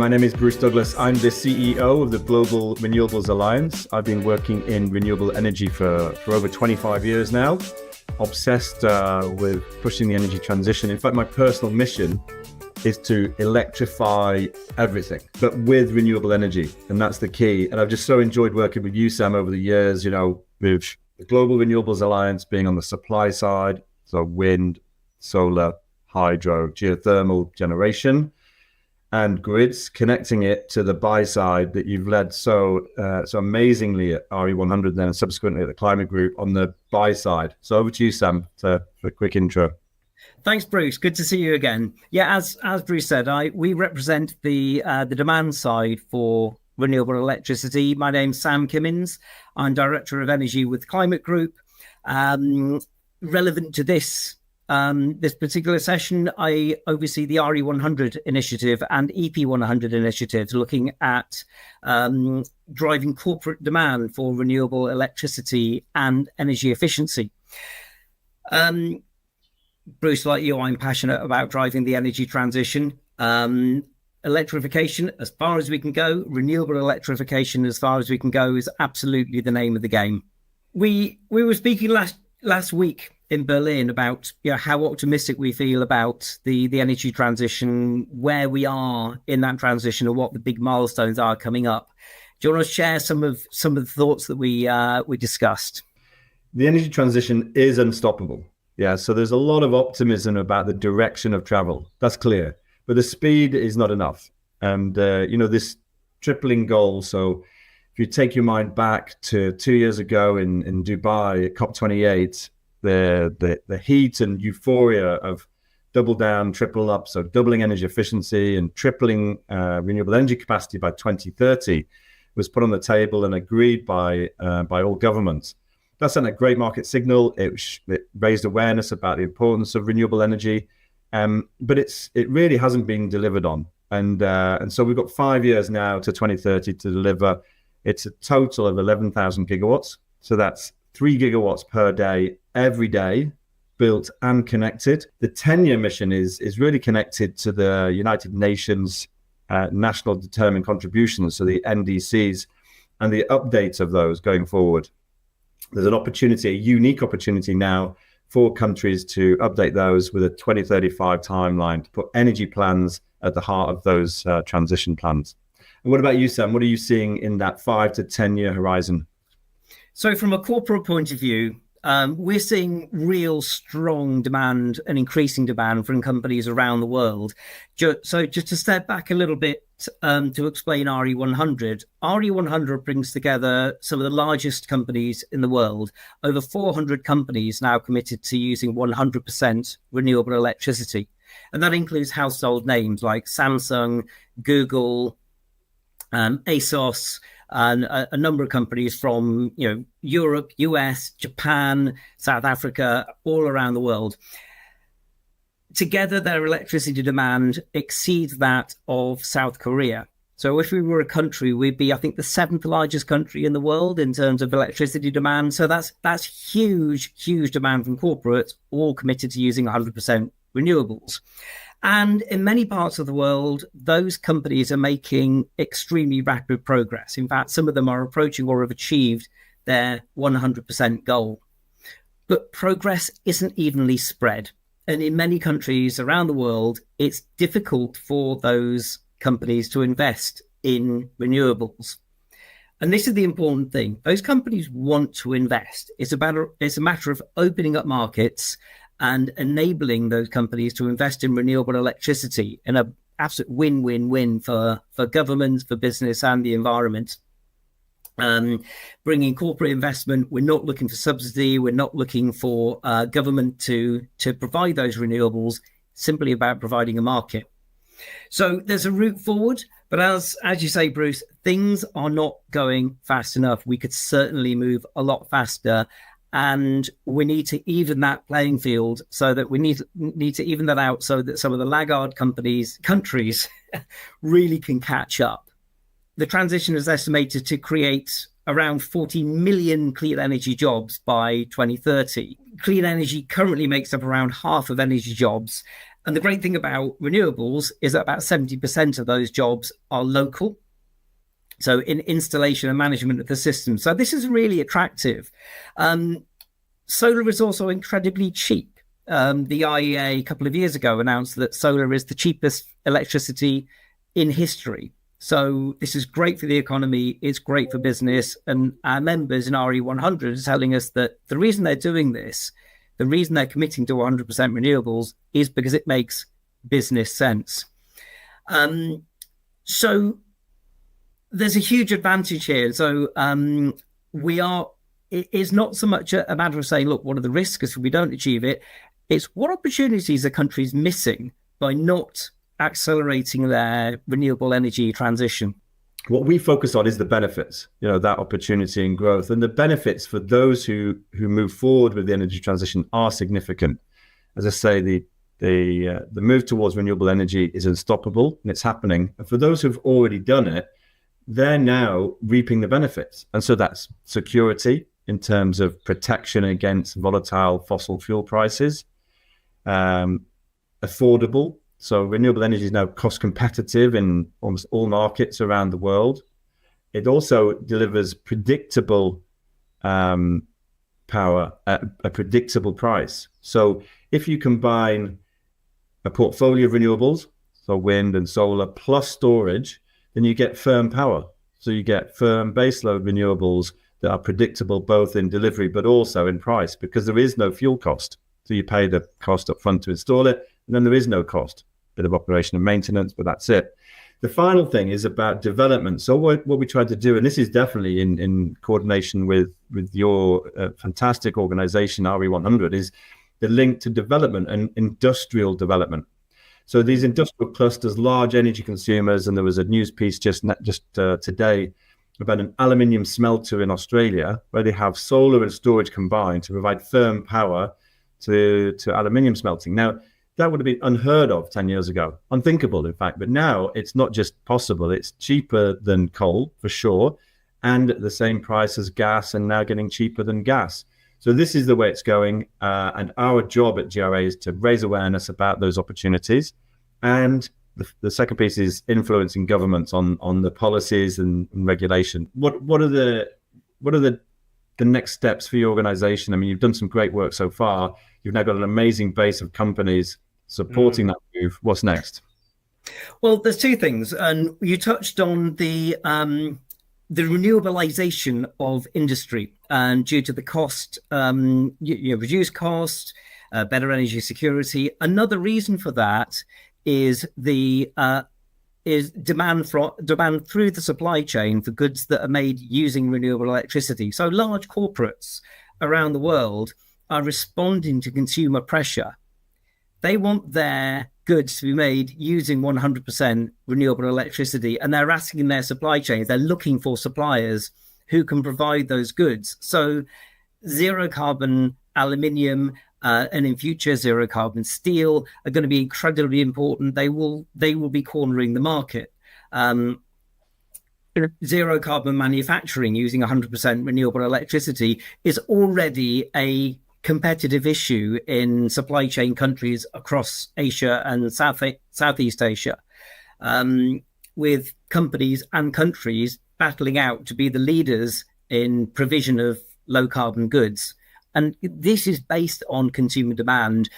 my name is Bruce Douglas. I'm the CEO of the Global Renewables Alliance. I've been working in renewable energy for over 25 years now, obsessed with pushing the energy transition. In fact, my personal mission is to electrify everything, but with renewable energy. And that's the key. And I've just so enjoyed working with you, Sam, over the years, with the Global Renewables Alliance being on the supply side, so wind, solar, hydro, geothermal generation, and grids, connecting it to the buy side that you've led so amazingly at RE100 then, and subsequently at the Climate Group on the buy side. So over to you, Sam, for a quick intro. Thanks, Bruce. Good to see you again. Yeah, as Bruce said, we represent the demand side for renewable electricity. My name's Sam Kimmins. I'm Director of Energy with Climate Group. Relevant to this particular session, I oversee the RE100 initiative and EP100 initiatives, looking at driving corporate demand for renewable electricity and energy efficiency. Bruce, like you, I'm passionate about driving the energy transition. Electrification, as far as we can go, renewable electrification, as far as we can go, is absolutely the name of the game. We were speaking last week in Berlin about how optimistic we feel about the energy transition, where we are in that transition, and what the big milestones are coming up. Do you want to share some of the thoughts that we discussed? The energy transition is unstoppable. Yeah, so there's a lot of optimism about the direction of travel. That's clear. But the speed is not enough. And, this tripling goal. So if you take your mind back to 2 years ago in Dubai, at COP28, the heat and euphoria of double down, triple up, so doubling energy efficiency and tripling renewable energy capacity by 2030 was put on the table and agreed by all governments. That sent a great market signal. It raised awareness about the importance of renewable energy, but it really hasn't been delivered on. And so we've got 5 years now to 2030 to deliver. It's a total of 11,000 gigawatts. So that's 3 gigawatts per day, every day, built and connected. The 10-year mission is really connected to the United Nations National Determined Contributions, so the NDCs, and the updates of those going forward. There's an opportunity, a unique opportunity now for countries to update those with a 2035 timeline to put energy plans at the heart of those transition plans. And what about you, Sam? What are you seeing in that 5 to 10 year horizon? So from a corporate point of view, we're seeing real strong demand and increasing demand from companies around the world. So just to step back a little bit to explain RE100. RE100 brings together some of the largest companies in the world. Over 400 companies now committed to using 100% renewable electricity. And that includes household names like Samsung, Google, ASOS, and a number of companies from Europe, US, Japan, South Africa, all around the world. Together, their electricity demand exceeds that of South Korea. So if we were a country, we'd be, I think, the 7th largest country in the world in terms of electricity demand. So that's huge demand from corporates, all committed to using 100% renewables. And in many parts of the world, those companies are making extremely rapid progress. In fact, some of them are approaching or have achieved their 100% goal. But progress isn't evenly spread. And in many countries around the world, it's difficult for those companies to invest in renewables. And this is the important thing. Those companies want to invest. It's a matter of opening up markets and enabling those companies to invest in renewable electricity in an absolute win-win-win for governments, for business, and the environment. Bringing corporate investment, we're not looking for subsidy, we're not looking for government to provide those renewables, simply about providing a market. So there's a route forward, but as you say, Bruce, things are not going fast enough. We could certainly move a lot faster. And we need to even that playing field so that we need to even that out so that some of the laggard countries really can catch up. The transition is estimated to create around 40 million clean energy jobs by 2030. Clean energy currently makes up around half of energy jobs. And the great thing about renewables is that about 70% of those jobs are local. So in installation and management of the system. So this is really attractive. Solar is also incredibly cheap. The IEA a couple of years ago announced that solar is the cheapest electricity in history. So this is great for the economy. It's great for business. And our members in RE100 are telling us that the reason they're doing this, the reason they're committing to 100% renewables is because it makes business sense. So there's a huge advantage here. So it is not so much a matter of saying, look, what are the risks if we don't achieve it? It's what opportunities are countries missing by not accelerating their renewable energy transition? What we focus on is the benefits, that opportunity and growth. And the benefits for those who move forward with the energy transition are significant. As I say, the move towards renewable energy is unstoppable, and it's happening. And for those who've already done it, they're now reaping the benefits. And so that's security in terms of protection against volatile fossil fuel prices, affordable. So renewable energy is now cost competitive in almost all markets around the world. It also delivers predictable power at a predictable price. So if you combine a portfolio of renewables, so wind and solar plus storage, then you get firm power. So you get firm baseload renewables that are predictable both in delivery but also in price, because there is no fuel cost. So you pay the cost up front to install it, and then there is no cost. Bit of operation and maintenance, but that's it. The final thing is about development. So what we tried to do, and this is definitely in coordination with your fantastic organization, RE100, is the link to development and industrial development. So these industrial clusters, large energy consumers, and there was a news piece just today about an aluminium smelter in Australia where they have solar and storage combined to provide firm power to aluminium smelting. Now, that would have been unheard of 10 years ago, unthinkable, in fact. But now it's not just possible, it's cheaper than coal, for sure, and at the same price as gas, and now getting cheaper than gas. So this is the way it's going. And our job at GRA is to raise awareness about those opportunities. And the second piece is influencing governments on the policies and regulation. What are the next steps for your organization? I mean, you've done some great work so far. You've now got an amazing base of companies supporting that move. What's next? Well, there's two things, and you touched on the renewabilization of industry, and due to the cost, reduced cost, better energy security. Another reason for that is demand through the supply chain for goods that are made using renewable electricity. So large corporates around the world are responding to consumer pressure. They want their goods to be made using 100% renewable electricity, and they're asking their supply chains, they're looking for suppliers who can provide those goods. So zero carbon aluminium and in future zero carbon steel are going to be incredibly important. They will be cornering the market. Zero carbon manufacturing using 100% renewable electricity is already a competitive issue in supply chain countries across Asia and Southeast Asia, with companies and countries battling out to be the leaders in provision of low carbon goods. And this is based on consumer demand.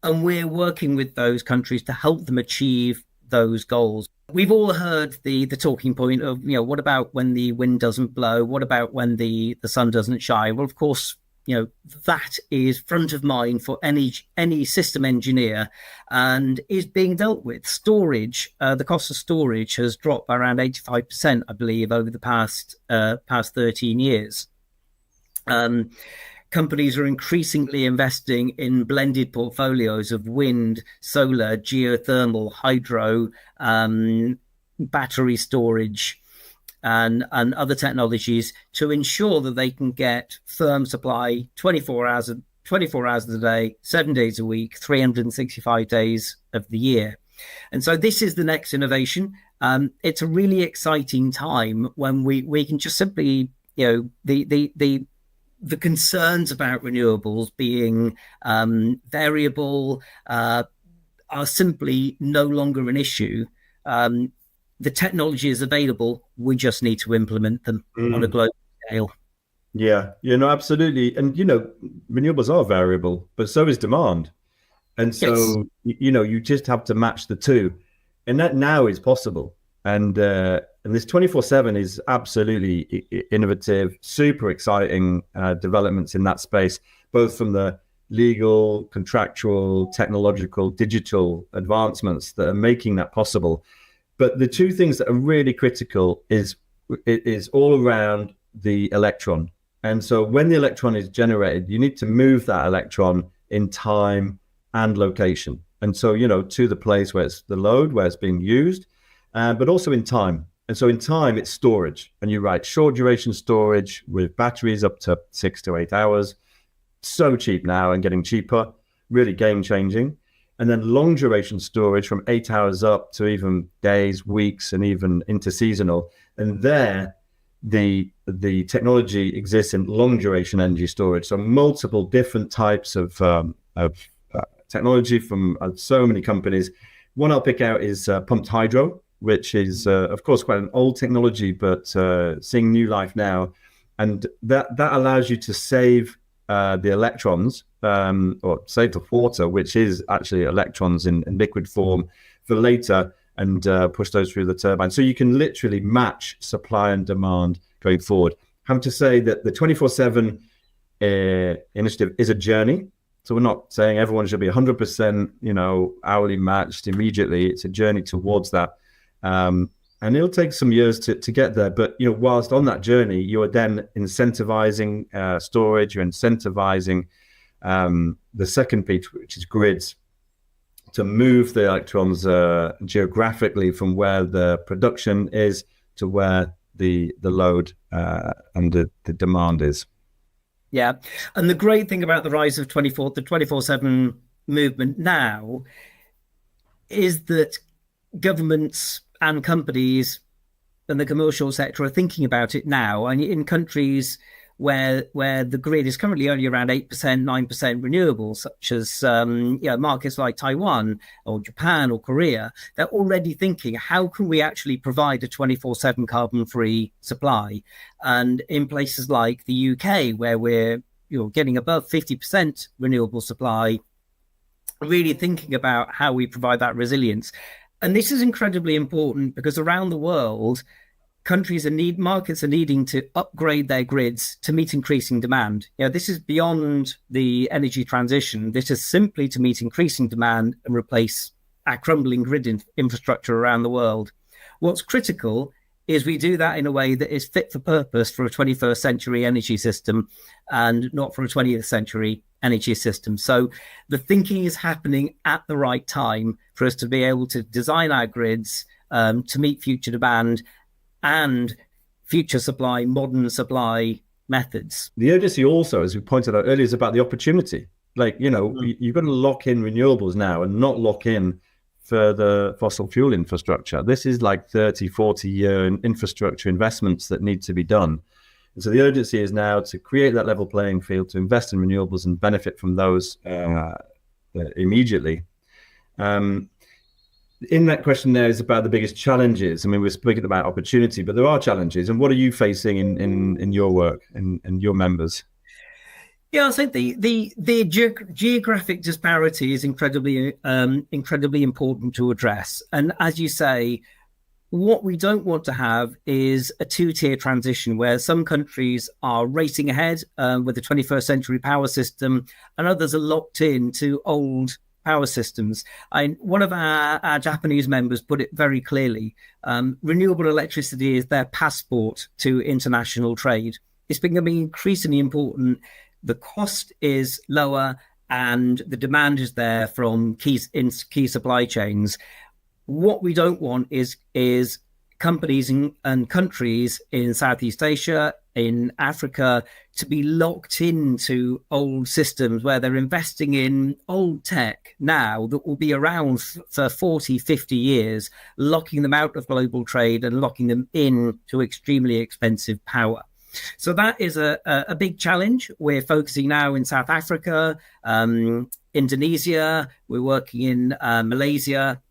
And we're working with those countries to help them achieve those goals. We've all heard the talking point of, what about when the wind doesn't blow? What about when the sun doesn't shine? Well, of course, that is front of mind for any system engineer and is being dealt with. Storage, the cost of storage has dropped by around 85%, I believe, over the past 13 years. Companies are increasingly investing in blended portfolios of wind, solar, geothermal, hydro, battery storage, and other technologies to ensure that they can get firm supply 24 hours of the day, 7 days a week, 365 days of the year. And so this is the next innovation. It's a really exciting time when we can just simply, the concerns about renewables being variable, are simply no longer an issue. The technology is available. We just need to implement them on a global scale. Yeah, absolutely. And, renewables are variable, but so is demand. And Yes. so, you just have to match the two. And that now is possible. And this 24/7 is absolutely innovative, super exciting developments in that space, both from the legal, contractual, technological, digital advancements that are making that possible. But the two things that are really critical is all around the electron. And so when the electron is generated, you need to move that electron in time and location. And so, to the place where it's the load, where it's being used, but also in time. And so in time, it's storage. And you write short duration storage with batteries up to 6 to 8 hours. So cheap now and getting cheaper, really game changing. And then long duration storage from 8 hours up to even days, weeks, and even interseasonal. And there, the technology exists in long duration energy storage. So multiple different types of technology from so many companies. One I'll pick out is pumped hydro, which is, of course, quite an old technology, but seeing new life now. And that allows you to save the electrons, or save the water, which is actually electrons in liquid form, for later, and push those through the turbine. So you can literally match supply and demand going forward. I have to say that the 24/7 initiative is a journey. So we're not saying everyone should be 100%, hourly matched immediately. It's a journey towards that. And it'll take some years to get there. But, whilst on that journey, you are then incentivizing storage, you're incentivizing the second piece, which is grids, to move the electrons geographically from where the production is to where the load and the demand is. Yeah. And the great thing about the rise of the 24/7 movement now is that governments and companies and the commercial sector are thinking about it now. And in countries where the grid is currently only around 8%, 9% renewables, such as markets like Taiwan or Japan or Korea, they're already thinking, how can we actually provide a 24/7 carbon-free supply? And in places like the UK, where we're getting above 50% renewable supply, really thinking about how we provide that resilience. And this is incredibly important because around the world, markets are needing to upgrade their grids to meet increasing demand. This is beyond the energy transition. This is simply to meet increasing demand and replace our crumbling grid infrastructure around the world. What's critical is we do that in a way that is fit for purpose for a 21st century energy system and not for a 20th century energy system. So the thinking is happening at the right time for us to be able to design our grids to meet future demand and future supply, modern supply methods. The urgency also, as we pointed out earlier, is about the opportunity. You've got to lock in renewables now and not lock in further fossil fuel infrastructure. This is like 30, 40-year infrastructure investments that need to be done. And so the urgency is now to create that level playing field, to invest in renewables and benefit from those immediately. In that question there is about the biggest challenges. I mean, we're speaking about opportunity, but there are challenges. And what are you facing in your work and your members? Yeah, I think the geographic disparity is incredibly important to address. And as you say, what we don't want to have is a two-tier transition where some countries are racing ahead with the 21st century power system and others are locked into old power systems. One of our Japanese members put it very clearly. Renewable electricity is their passport to international trade. It's becoming increasingly important. The cost is lower and the demand is there from key supply chains. What we don't want is companies and countries in Southeast Asia, in Africa, to be locked into old systems where they're investing in old tech now that will be around for 40, 50 years, locking them out of global trade and locking them in to extremely expensive power. So that is a big challenge. We're focusing now in South Africa, Indonesia, we're working in Malaysia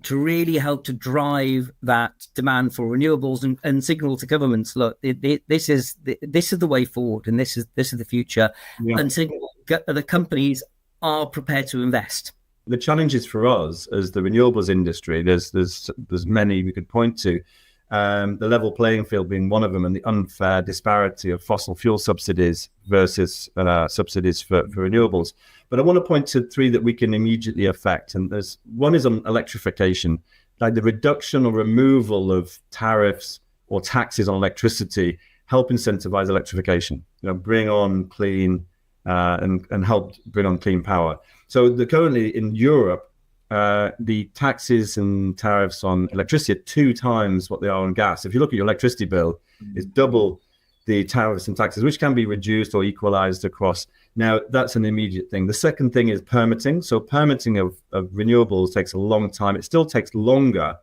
to really help to drive that demand for renewables and signal to governments, look, this is the way forward, and this is the future, and signal the companies are prepared to invest. The challenges for us as the renewables industry, there's many we could point to. The level playing field being one of them, and the unfair disparity of fossil fuel subsidies versus subsidies for renewables. But I want to point to three that we can immediately affect. And there's one is on electrification, like the reduction or removal of tariffs or taxes on electricity help incentivize electrification, bring on clean and help bring on clean power. So currently in Europe, the taxes and tariffs on electricity are 2 times what they are on gas. If you look at your electricity bill, it's double the tariffs and taxes, which can be reduced or equalized across. Now, that's an immediate thing. The second thing is permitting. So permitting of renewables takes a long time. It still takes longer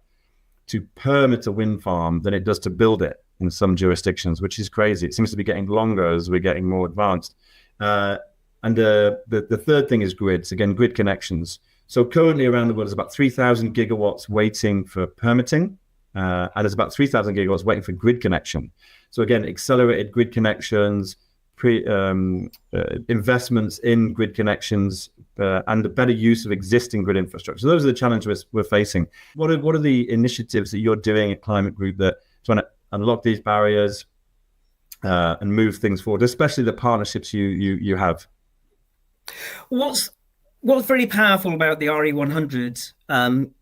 to permit a wind farm than it does to build it in some jurisdictions, which is crazy. It seems to be getting longer as we're getting more advanced. And the third thing is grids, again, grid connections. So currently around the world, there's about 3,000 gigawatts waiting for permitting, and there's about 3,000 gigawatts waiting for grid connection. So again, accelerated grid connections, investments in grid connections, and the better use of existing grid infrastructure. So those are the challenges we're facing. What are the initiatives that you're doing at Climate Group that trying to unlock these barriers and move things forward, especially the partnerships you have? What's very powerful about the RE100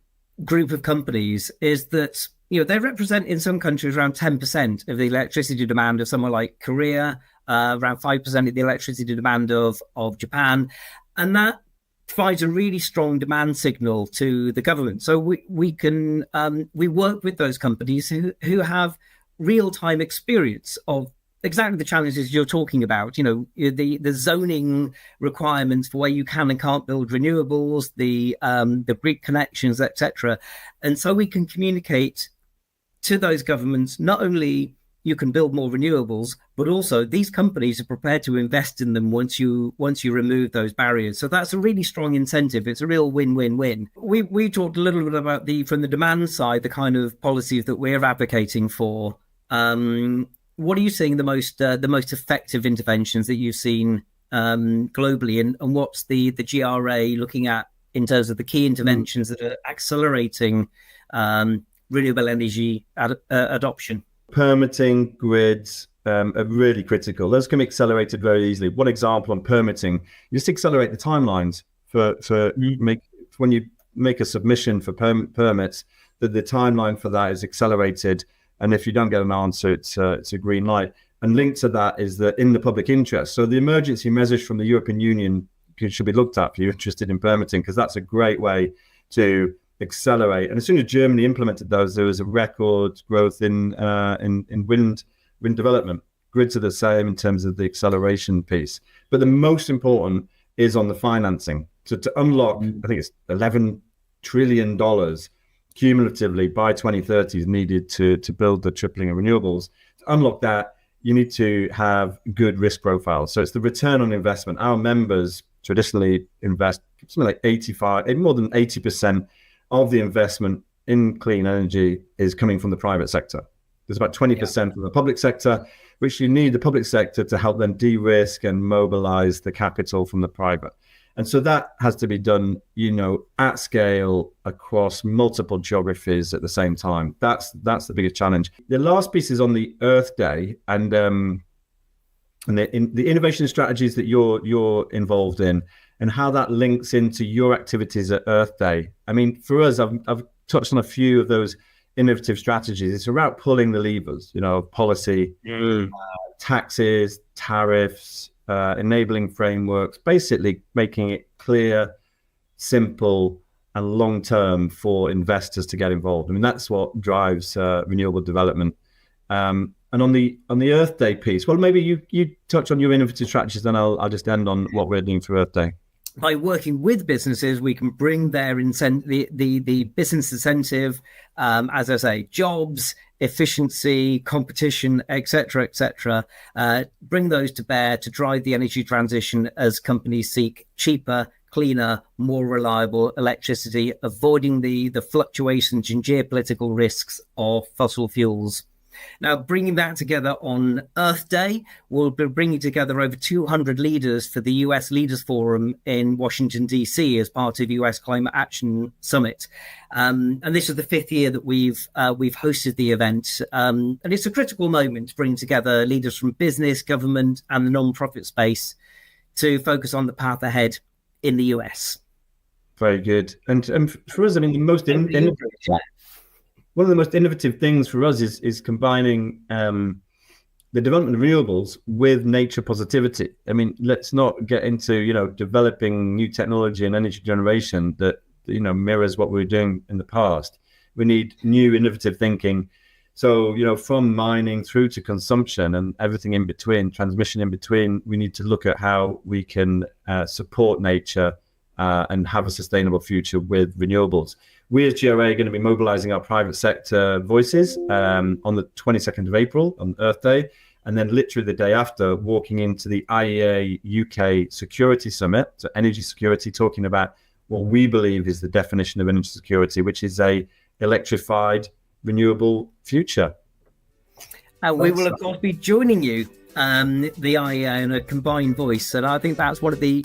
group of companies is that they represent in some countries around 10% of the electricity demand of somewhere like Korea, around 5% of the electricity demand of Japan, and that provides a really strong demand signal to the government. So we work with those companies who have real-time experience of exactly the challenges you're talking about, the zoning requirements for where you can and can't build renewables, the grid connections, etc. And so we can communicate to those governments, not only you can build more renewables, but also these companies are prepared to invest in them once you remove those barriers. So that's a really strong incentive. It's a real win-win-win. We talked a little bit about from the demand side, the kind of policies that we're advocating for. What are you seeing the most effective interventions that you've seen globally, and what's the GRA looking at in terms of the key interventions that are accelerating renewable energy adoption? Permitting, grids are really critical. Those can be accelerated very easily. One example on permitting, you just accelerate the timelines when you make a submission for permits, that the timeline for that is accelerated. And if you don't get an answer, it's a green light. And linked to that is that in the public interest. So the emergency measures from the European Union should be looked at if you're interested in permitting, because that's a great way to accelerate. And as soon as Germany implemented those, there was a record growth in wind development. Grids are the same in terms of the acceleration piece. But the most important is on the financing. So to unlock, I think it's $11 trillion cumulatively by 2030 is needed to build the tripling of renewables. To unlock that, you need to have good risk profiles. So it's the return on investment. Our members traditionally invest something like more than 80% of the investment in clean energy is coming from the private sector. There's about 20% from the public sector, which you need the public sector to help them de-risk and mobilize the capital from the private. And so that has to be done, at scale across multiple geographies at the same time. That's the biggest challenge. The last piece is on the Earth Day and the innovation strategies that you're involved in, and how that links into your activities at Earth Day. I mean, for us, I've touched on a few of those innovative strategies. It's about pulling the levers, policy, taxes, tariffs, enabling frameworks, basically making it clear, simple, and long-term for investors to get involved. I mean, that's what drives renewable development. And on the Earth Day piece, well, maybe you touch on your innovative strategies, then I'll just end on what we're doing through Earth Day. By working with businesses, we can bring their the business incentive, as I say, jobs, efficiency, competition, etc., bring those to bear to drive the energy transition as companies seek cheaper, cleaner, more reliable electricity, avoiding the fluctuations and geopolitical risks of fossil fuels. Now, bringing that together on Earth Day, we'll be bringing together over 200 leaders for the US Leaders Forum in Washington, D.C. as part of US Climate Action Summit. And this is the fifth year that we've hosted the event. And it's a critical moment to bring together leaders from business, government, and the non-profit space to focus on the path ahead in the US. Very good. And for us, I mean, one of the most innovative things for us is combining the development of renewables with nature positivity. I mean, let's not get into, developing new technology and energy generation that, mirrors what we were doing in the past. We need new innovative thinking. So, from mining through to consumption and everything in between, transmission in between, we need to look at how we can support nature and have a sustainable future with renewables. We as GRA are going to be mobilizing our private sector voices on the 22nd of April on Earth Day, and then literally the day after, walking into the IEA UK Security Summit, so energy security, talking about what we believe is the definition of energy security, which is a electrified, renewable future. And we will, of course, be joining you, the IEA, in a combined voice. And I think that's one of the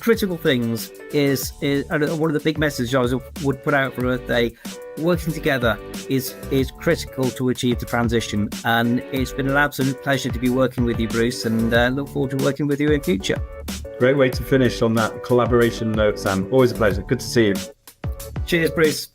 critical things is one of the big messages I would put out for Earth Day. Working together is critical to achieve the transition. And it's been an absolute pleasure to be working with you, Bruce, and look forward to working with you in future. Great way to finish on that collaboration note, Sam. Always a pleasure. Good to see you. Cheers, Bruce.